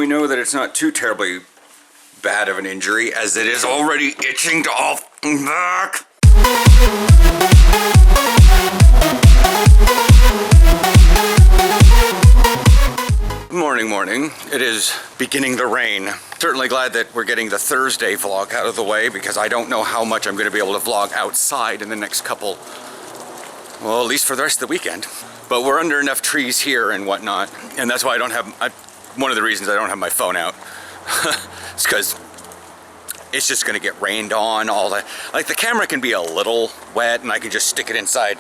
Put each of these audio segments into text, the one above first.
we know that it's not too terribly bad of an injury, as it is already itching to all back. Morning. It is beginning to rain. Certainly glad that we're getting the Thursday vlog out of the way, because I don't know how much I'm going to be able to vlog outside in the next couple, well, at least for the rest of the weekend. But we're under enough trees here and whatnot, and that's why I don't have, one of the reasons I don't have my phone out. It's because it's just going to get rained on all that. Like, the camera can be a little wet and I can just stick it inside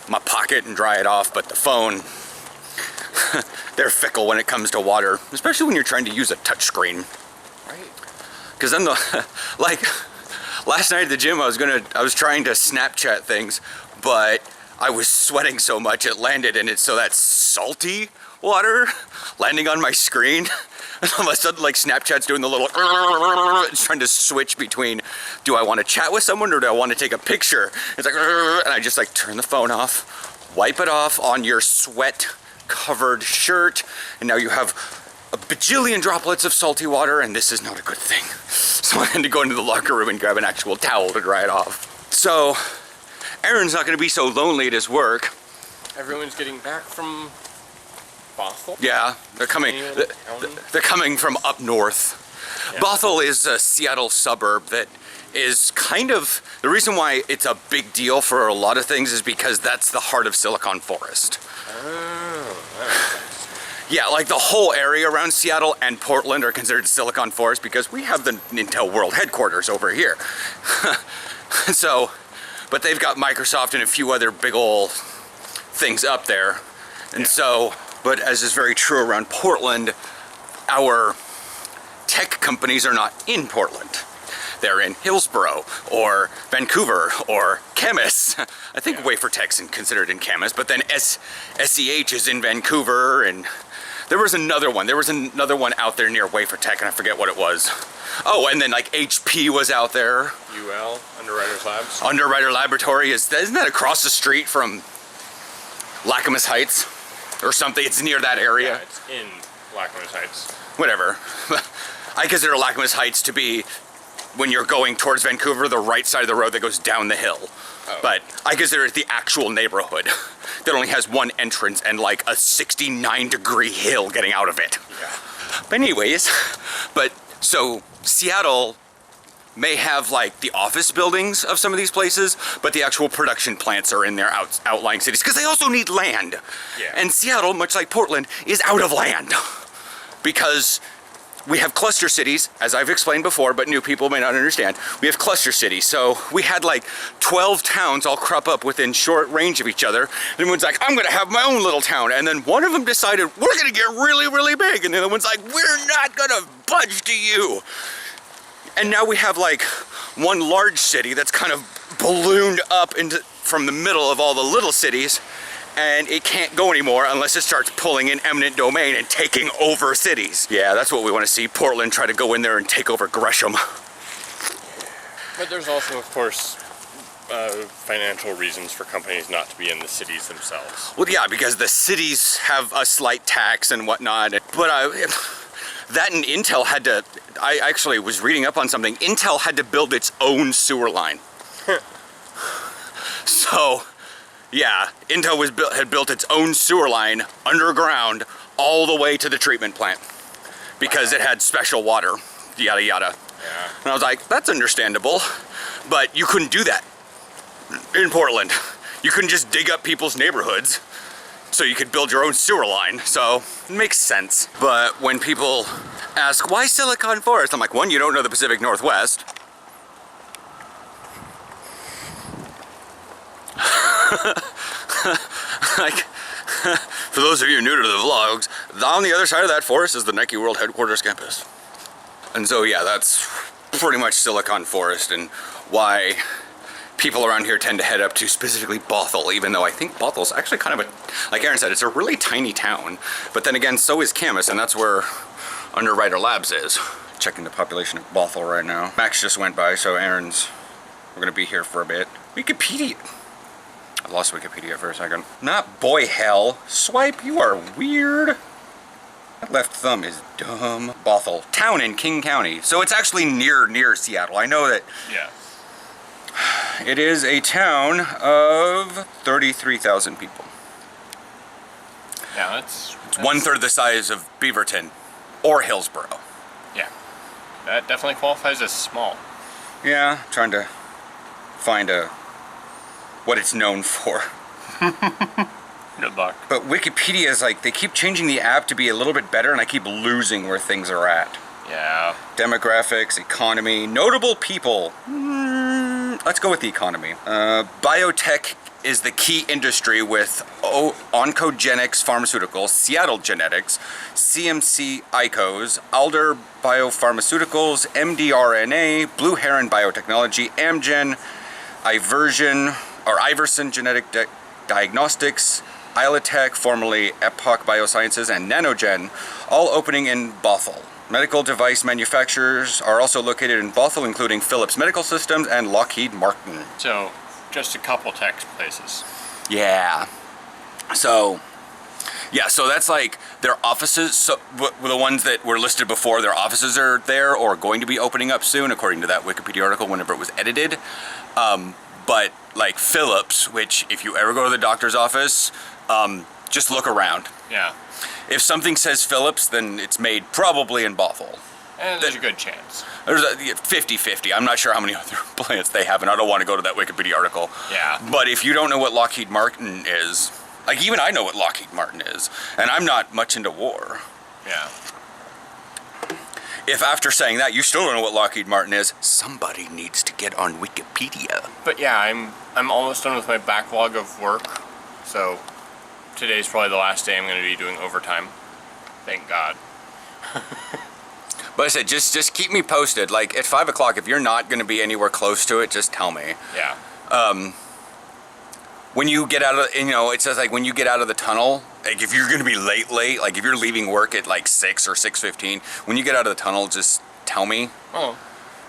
my pocket and dry it off, but the phone, they're fickle when it comes to water, especially when you're trying to use a touchscreen. Right. Because then like, last night at the gym, I was trying to Snapchat things, but I was sweating so much it landed, and it's so that salty water landing on my screen. And all of a sudden, like, Snapchat's doing the little, it's trying to switch between, do I want to chat with someone or do I want to take a picture? It's like, and I just like turn the phone off, wipe it off on your sweat covered shirt, and now you have a bajillion droplets of salty water, and this is not a good thing. So I had to go into the locker room and grab an actual towel to dry it off. So Aaron's not going to be so lonely at his work. Everyone's getting back from Bothell? Yeah, they're coming. They're coming from up north. Yeah. Bothell is a Seattle suburb that is kind of, the reason why it's a big deal for a lot of things is because that's the heart of Silicon Forest. Oh, that makes sense. Yeah, like the whole area around Seattle and Portland are considered Silicon Forest because we have the Intel World headquarters over here. So, but they've got Microsoft and a few other big old things up there. And so, but as is very true around Portland, our tech companies are not in Portland. They're in Hillsboro or Vancouver or Camas. I think Wafer Tech's considered in Camas, but then SEH is in Vancouver, and there was another one. There was another one out there near Wafer Tech, and I forget what it was. Oh, and then like HP was out there. UL, Underwriters Labs. Underwriter Laboratory, isn't that across the street from Lacamas Heights or something? It's near that area. Yeah, it's in Lacamas Heights. Whatever. I consider Lacamas Heights to be, when you're going towards Vancouver, the right side of the road that goes down the hill. Oh. But I consider it the actual neighborhood that only has one entrance and like a 69-degree hill getting out of it. Yeah. But anyways, so Seattle may have like the office buildings of some of these places, but the actual production plants are in their outlying cities because they also need land. Yeah. And Seattle, much like Portland, is out of land because we have cluster cities, as I've explained before, but new people may not understand. We have cluster cities. So we had like 12 towns all crop up within short range of each other. And everyone's like, I'm gonna have my own little town. And then one of them decided, we're gonna get really, really big. And the other one's like, we're not gonna budge to you. And now we have like one large city that's kind of ballooned up from the middle of all the little cities, and it can't go anymore unless it starts pulling in eminent domain and taking over cities. Yeah, that's what we want to see. Portland try to go in there and take over Gresham. But there's also, of course, financial reasons for companies not to be in the cities themselves. Well, yeah, because the cities have a slight tax and whatnot. But that and Intel had to, I actually was reading up on something, Intel had to build its own sewer line. So, yeah, Intel had built its own sewer line underground all the way to the treatment plant because it had special water, yada yada. Yeah. And I was like, that's understandable, but you couldn't do that in Portland. You couldn't just dig up people's neighborhoods so you could build your own sewer line, so it makes sense. But when people ask, why Silicon Forest? I'm like, one, you don't know the Pacific Northwest. Like, for those of you new to the vlogs, on the other side of that forest is the Nike World Headquarters campus. And so yeah, that's pretty much Silicon Forest and why people around here tend to head up to specifically Bothell, even though I think Bothell's actually kind of a, like Aaron said, it's a really tiny town. But then again, so is Camas, and that's where Underwriter Labs is. Checking the population of Bothell right now. Max just went by, so we're gonna be here for a bit. Wikipedia. I lost Wikipedia for a second. Not boy hell. Swipe, you are weird. That left thumb is dumb. Bothell, town in King County. So it's actually near Seattle. I know that Yeah. it is a town of 33,000 people. Yeah, that's One-third the size of Beaverton or Hillsboro. Yeah. That definitely qualifies as small. Yeah, trying to find what it's known for. Good luck. But Wikipedia is like, they keep changing the app to be a little bit better, and I keep losing where things are at. Yeah. Demographics, economy, notable people. Let's go with the economy. Biotech is the key industry with Oncogenics Pharmaceuticals, Seattle Genetics, CMC Icos, Alder Biopharmaceuticals, MDRNA, Blue Heron Biotechnology, Amgen, Iverson Genetic Diagnostics, Ilotech, formerly Epoch Biosciences, and Nanogen, all opening in Bothell. Medical device manufacturers are also located in Bothell, including Philips Medical Systems and Lockheed Martin. So, just a couple tech places. Yeah. So that's like their offices. So the ones that were listed before, their offices are there or going to be opening up soon, according to that Wikipedia article whenever it was edited. But like Philips, which if you ever go to the doctor's office, just look around. Yeah. If something says Philips, then it's made probably in Bothell. And there's a good chance. There's a 50-50. I'm not sure how many other plants they have, and I don't want to go to that Wikipedia article. Yeah. But if you don't know what Lockheed Martin is, like even I know what Lockheed Martin is, and I'm not much into war. Yeah. If after saying that you still don't know what Lockheed Martin is, somebody needs to get on Wikipedia. But yeah, I'm almost done with my backlog of work. So today's probably the last day I'm going to be doing overtime. Thank God. But I said, just keep me posted. Like at 5 o'clock, if you're not going to be anywhere close to it, just tell me. Yeah. When you get out of, it says like when you get out of the tunnel, like if you're going to be late, like if you're leaving work at like 6 or 6:15, when you get out of the tunnel, just tell me. Oh.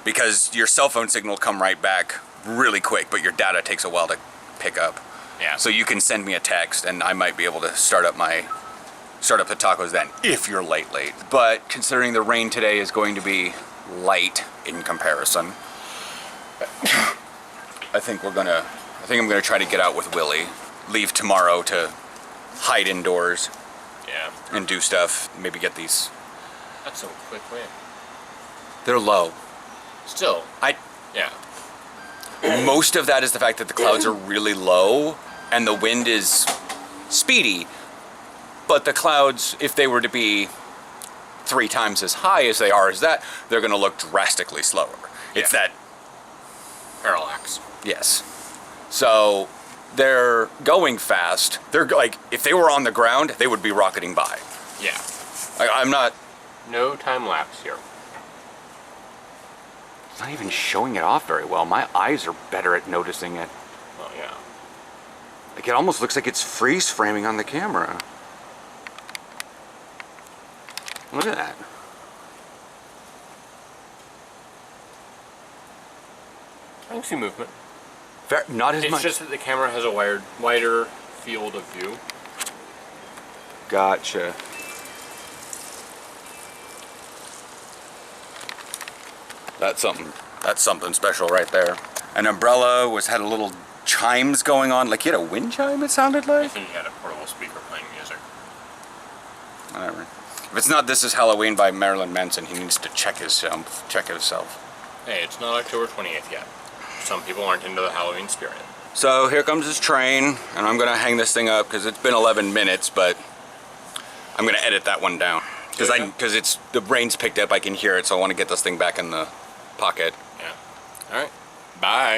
Because your cell phone signal will come right back really quick, but your data takes a while to pick up. Yeah. So you can send me a text and I might be able to start up the tacos then, if you're late. But considering the rain today is going to be light in comparison, I think I'm gonna try to get out with Willie. Leave tomorrow to hide indoors Yeah. and do stuff. Maybe get these. That's a quick win. They're low. Still. Yeah. Most of that is the fact that the clouds are really low and the wind is speedy. But the clouds, if they were to be 3 times as high as they are as that, they're going to look drastically slower. It's that. Parallax. Yes. So they're going fast. They're like, if they were on the ground, they would be rocketing by. Yeah. I'm not. No time lapse here. It's not even showing it off very well. My eyes are better at noticing it. Oh yeah. Like it almost looks like it's freeze framing on the camera. Look at that. I can see movement. Not as It's much. just that the camera has a wider field of view. Gotcha. That's something special right there. An umbrella had a little chimes going on. Like you had a wind chime, it sounded I like? think you had a portable speaker playing music. Whatever. If it's not This Is Halloween by Marilyn Manson, he needs to check himself. Hey, it's not October 28th yet. Some people aren't into the Halloween spirit. So here comes his train, and I'm gonna hang this thing up because it's been 11 minutes, but I'm gonna edit that one down. Because the rain's picked up, I can hear it, so I want to get this thing back in the pocket. Yeah. Alright. Bye.